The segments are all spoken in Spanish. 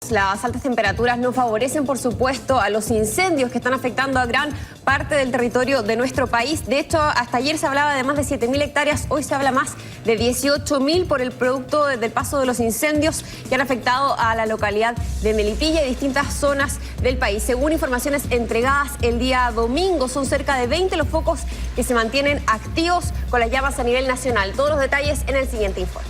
sabemos, las altas temperaturas no favorecen, por supuesto, a los incendios que están afectando a gran parte del territorio de nuestro país. De hecho, hasta ayer se hablaba de más de 7.000 hectáreas, hoy se habla más de 18.000 por el producto del paso de los incendios que han afectado a la localidad de Melipilla y distintas zonas del país. Según informaciones entregadas el día domingo, son cerca de 20 los focos que se mantienen activos con las llamas a nivel nacional. Todos los detalles en el siguiente informe.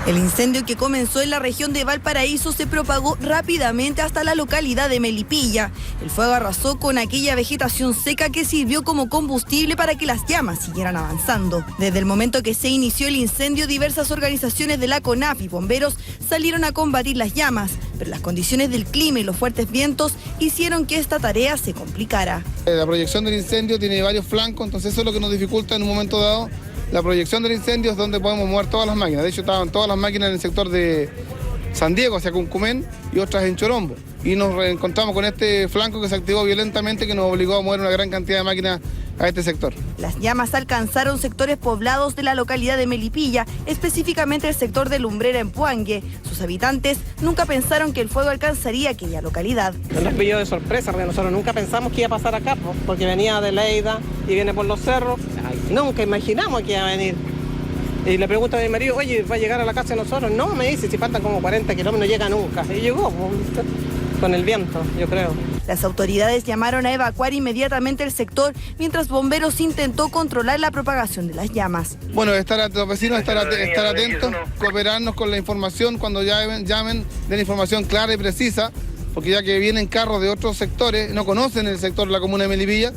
El incendio que comenzó en la región de Valparaíso se propagó rápidamente hasta la localidad de Melipilla. El fuego arrasó con aquella vegetación seca que sirvió como combustible para que las llamas siguieran avanzando. Desde el momento que se inició el incendio, diversas organizaciones de la CONAF y bomberos salieron a combatir las llamas, pero las condiciones del clima y los fuertes vientos hicieron que esta tarea se complicara. La proyección del incendio tiene varios flancos, entonces eso es lo que nos dificulta en un momento dado. La proyección del incendio es donde podemos mover todas las máquinas. De hecho, estaban todas las máquinas en el sector de San Diego, hacia Cuncumén, y otras en Chorombo. Y nos reencontramos con este flanco que se activó violentamente, que nos obligó a mover una gran cantidad de máquinas a este sector. Las llamas alcanzaron sectores poblados de la localidad de Melipilla, específicamente el sector de Lumbrera en Puangue. Sus habitantes nunca pensaron que el fuego alcanzaría aquella localidad. Nos pilló de sorpresa porque nosotros nunca pensamos que iba a pasar acá, porque venía de Leida y viene por los cerros. Nunca imaginamos que iba a venir. Y le pregunto a mi marido, oye, ¿va a llegar a la casa de nosotros? No, me dice, si faltan como 40 kilómetros no llega nunca. Y llegó con el viento, yo creo. Las autoridades llamaron a evacuar inmediatamente el sector, mientras bomberos intentó controlar la propagación de las llamas. Bueno, los vecinos estar atentos, cooperarnos con la información cuando llamen, den información clara y precisa, porque ya que vienen carros de otros sectores, no conocen el sector de la comuna de Melipilla,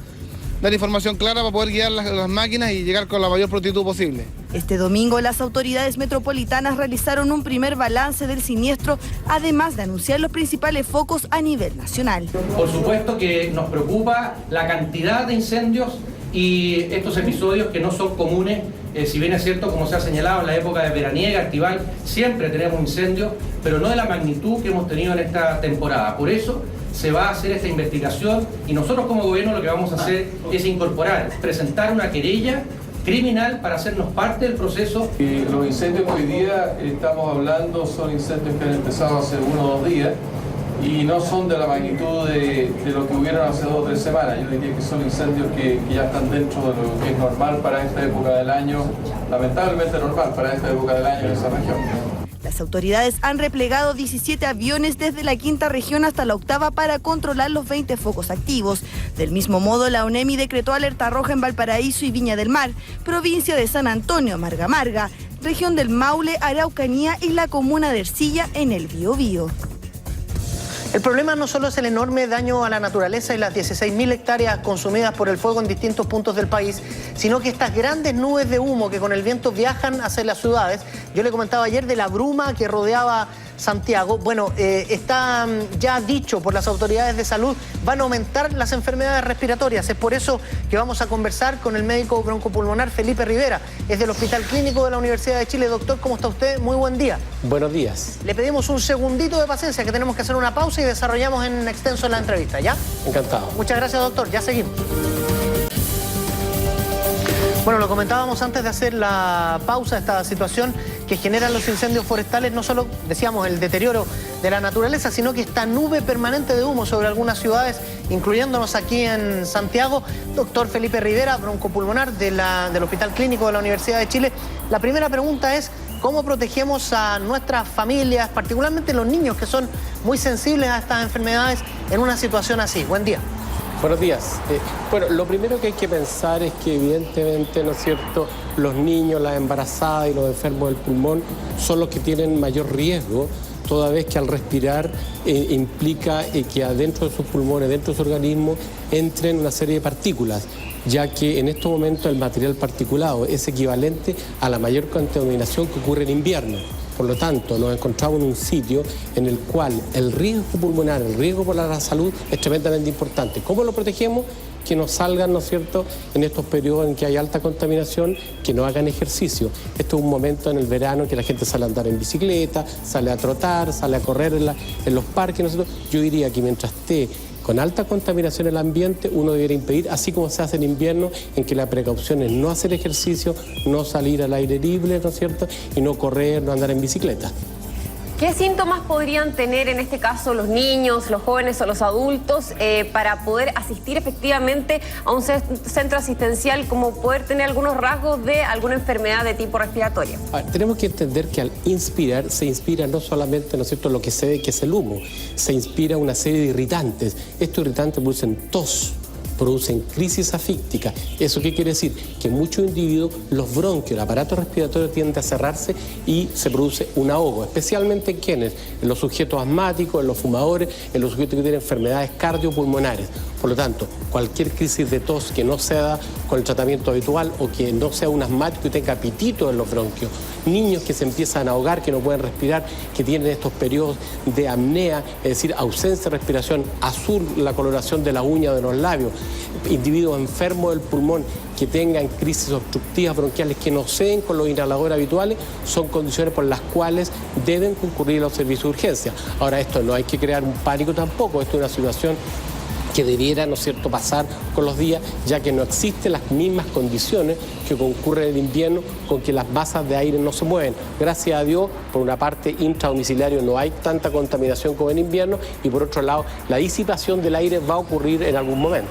dar información clara para poder guiar las máquinas y llegar con la mayor prontitud posible. Este domingo las autoridades metropolitanas realizaron un primer balance del siniestro, además de anunciar los principales focos a nivel nacional. Por supuesto que nos preocupa la cantidad de incendios y estos episodios que no son comunes, si bien es cierto, como se ha señalado, en la época de veraniega, estival, siempre tenemos incendios, pero no de la magnitud que hemos tenido en esta temporada. Por eso se va a hacer esta investigación y nosotros como gobierno lo que vamos a hacer es incorporar, presentar una querella criminal para hacernos parte del proceso. Los incendios que hoy día estamos hablando son incendios que han empezado hace 1 o 2 días y no son de la magnitud de lo que hubieron hace 2 o 3 semanas. Yo diría que son incendios que ya están dentro de lo que es normal para esta época del año, lamentablemente normal para esta época del año en esa región. Las autoridades han replegado 17 aviones desde la 5ª región hasta la 8ª para controlar los 20 focos activos. Del mismo modo, la ONEMI decretó alerta roja en Valparaíso y Viña del Mar, provincia de San Antonio, Marga Marga, región del Maule, Araucanía y la comuna de Ercilla en el Biobío. El problema no solo es el enorme daño a la naturaleza y las 16.000 hectáreas consumidas por el fuego en distintos puntos del país, sino que estas grandes nubes de humo que con el viento viajan hacia las ciudades. Yo le comentaba ayer de la bruma que rodeaba Santiago. Bueno, está ya dicho por las autoridades de salud, van a aumentar las enfermedades respiratorias. Es por eso que vamos a conversar con el médico broncopulmonar Felipe Rivera. Es del Hospital Clínico de la Universidad de Chile. Doctor, ¿cómo está usted? Muy buen día. Buenos días. Le pedimos un segundito de paciencia, que tenemos que hacer una pausa y desarrollamos en extenso la entrevista, ¿ya? Encantado. Muchas gracias, doctor. Ya seguimos. Bueno, lo comentábamos antes de hacer la pausa, esta situación que generan los incendios forestales, no solo, decíamos, el deterioro de la naturaleza, sino que esta nube permanente de humo sobre algunas ciudades, incluyéndonos aquí en Santiago. Doctor Felipe Rivera, broncopulmonar del Hospital Clínico de la Universidad de Chile. La primera pregunta es, ¿cómo protegemos a nuestras familias, particularmente los niños que son muy sensibles a estas enfermedades en una situación así? Buen día. Buenos días. Bueno, lo primero que hay que pensar es que evidentemente, ¿no es cierto?, los niños, las embarazadas y los enfermos del pulmón son los que tienen mayor riesgo, toda vez que al respirar implica que adentro de sus pulmones, dentro de su organismo, entren una serie de partículas, ya que en estos momentos el material particulado es equivalente a la mayor contaminación que ocurre en invierno. Por lo tanto, nos encontramos en un sitio en el cual el riesgo pulmonar, el riesgo por la salud es tremendamente importante. ¿Cómo lo protegemos? Que no salgan, ¿no es cierto?, en estos periodos en que hay alta contaminación, que no hagan ejercicio. Esto es un momento en el verano que la gente sale a andar en bicicleta, sale a trotar, sale a correr en los parques, ¿no es cierto? Yo diría que mientras esté con alta contaminación en el ambiente, uno debería impedir, así como se hace en invierno, en que la precaución es no hacer ejercicio, no salir al aire libre, ¿no es cierto?, y no correr, no andar en bicicleta. ¿Qué síntomas podrían tener en este caso los niños, los jóvenes o los adultos para poder asistir efectivamente a un centro asistencial, como poder tener algunos rasgos de alguna enfermedad de tipo respiratorio? Tenemos que entender que al inspirar, se inspira no solamente, ¿no es cierto?, lo que se ve que es el humo, se inspira una serie de irritantes. Estos irritantes producen tos, producen crisis afíctica. ¿Eso qué quiere decir? Que en muchos individuos los bronquios, el aparato respiratorio tiende a cerrarse y se produce un ahogo, especialmente en quienes, en los sujetos asmáticos, en los fumadores, en los sujetos que tienen enfermedades cardiopulmonares. Por lo tanto, cualquier crisis de tos que no sea con el tratamiento habitual o que no sea un asmático y tenga pitito en los bronquios, niños que se empiezan a ahogar, que no pueden respirar, que tienen estos periodos de apnea, es decir, ausencia de respiración, azul la coloración de la uña de los labios, individuos enfermos del pulmón que tengan crisis obstructivas bronquiales que no ceden con los inhaladores habituales, son condiciones por las cuales deben concurrir a los servicios de urgencia. Ahora, esto no hay que crear un pánico tampoco, esto es una situación que debiera, ¿no es cierto?, pasar con los días, ya que no existen las mismas condiciones que concurren en el invierno, con que las masas de aire no se mueven. Gracias a Dios, por una parte, intradomiciliario no hay tanta contaminación como en invierno, y por otro lado, la disipación del aire va a ocurrir en algún momento.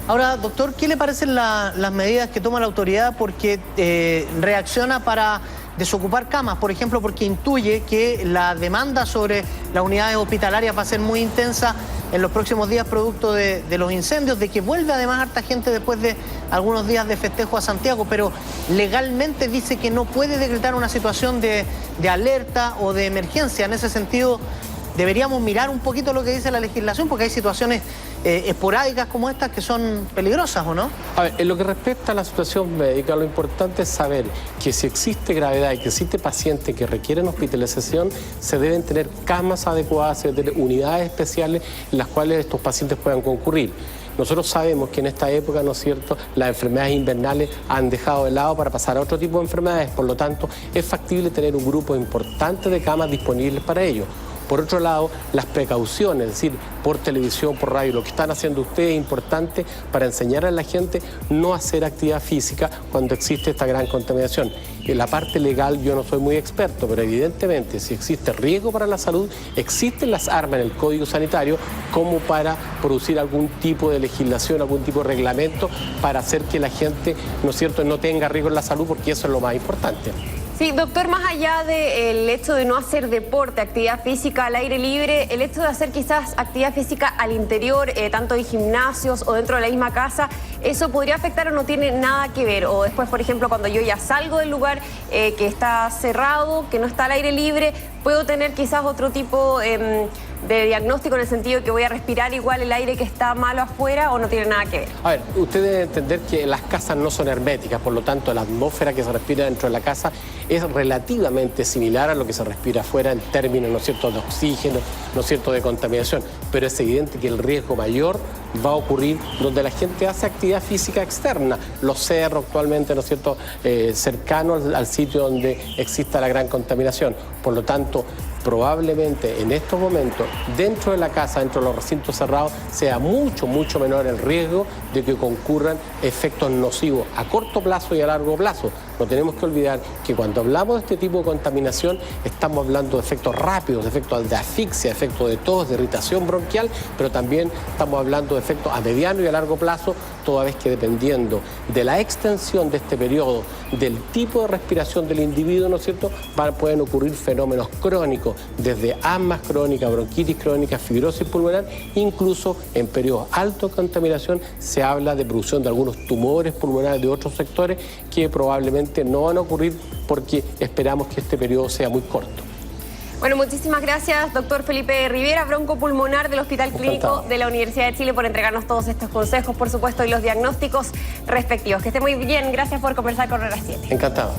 Ahora, doctor, ¿qué le parecen las medidas que toma la autoridad? Porque reacciona para desocupar camas, por ejemplo, porque intuye que la demanda sobre las unidades hospitalarias va a ser muy intensa en los próximos días producto de los incendios, de que vuelve además harta gente después de algunos días de festejo a Santiago, pero legalmente dice que no puede decretar una situación de alerta o de emergencia. En ese sentido, deberíamos mirar un poquito lo que dice la legislación, porque hay situaciones esporádicas como estas que son peligrosas, ¿o no? A ver, en lo que respecta a la situación médica, lo importante es saber que si existe gravedad y que existe pacientes que requieren hospitalización, se deben tener camas adecuadas, se deben tener unidades especiales en las cuales estos pacientes puedan concurrir. Nosotros sabemos que en esta época, ¿no es cierto?, las enfermedades invernales han dejado de lado para pasar a otro tipo de enfermedades, por lo tanto, es factible tener un grupo importante de camas disponibles para ello. Por otro lado, las precauciones, es decir, por televisión, por radio, lo que están haciendo ustedes es importante para enseñar a la gente no hacer actividad física cuando existe esta gran contaminación. En la parte legal yo no soy muy experto, pero evidentemente si existe riesgo para la salud, existen las armas en el Código Sanitario como para producir algún tipo de legislación, algún tipo de reglamento para hacer que la gente, ¿no es cierto?, no tenga riesgo en la salud, porque eso es lo más importante. Sí, doctor, más allá del hecho de no hacer deporte, actividad física al aire libre, el hecho de hacer quizás actividad física al interior, tanto en gimnasios o dentro de la misma casa, ¿eso podría afectar o no tiene nada que ver? O después, por ejemplo, cuando yo ya salgo del lugar que está cerrado, que no está al aire libre, ¿puedo tener quizás otro tipo de diagnóstico en el sentido de que voy a respirar igual el aire que está malo afuera, o no tiene nada que ver? A ver, usted debe entender que las casas no son herméticas, por lo tanto la atmósfera que se respira dentro de la casa es relativamente similar a lo que se respira afuera en términos, ¿no es cierto?, de oxígeno, ¿no es cierto?, de contaminación, pero es evidente que el riesgo mayor va a ocurrir donde la gente hace actividad física externa, los cerros actualmente, ¿no es cierto?, cercanos al sitio donde exista la gran contaminación. Por lo tanto, probablemente en estos momentos, dentro de la casa, dentro de los recintos cerrados, sea mucho, mucho menor el riesgo de que concurran efectos nocivos a corto plazo y a largo plazo. No tenemos que olvidar que cuando hablamos de este tipo de contaminación, estamos hablando de efectos rápidos, de efectos de asfixia, efectos de tos, de irritación bronquial, pero también estamos hablando de efectos a mediano y a largo plazo, toda vez que dependiendo de la extensión de este periodo, del tipo de respiración del individuo, ¿no es cierto?, pueden ocurrir fenómenos crónicos, desde asmas crónicas, bronquitis crónica, fibrosis pulmonar, incluso en periodos altos de contaminación se habla de producción de algunos tumores pulmonares de otros sectores que probablemente no van a ocurrir porque esperamos que este periodo sea muy corto. Bueno, muchísimas gracias, doctor Felipe Rivera, broncopulmonar del Hospital Clínico de la Universidad de Chile, por entregarnos todos estos consejos, por supuesto, y los diagnósticos respectivos. Que esté muy bien, gracias por conversar con Hora 7. Encantado.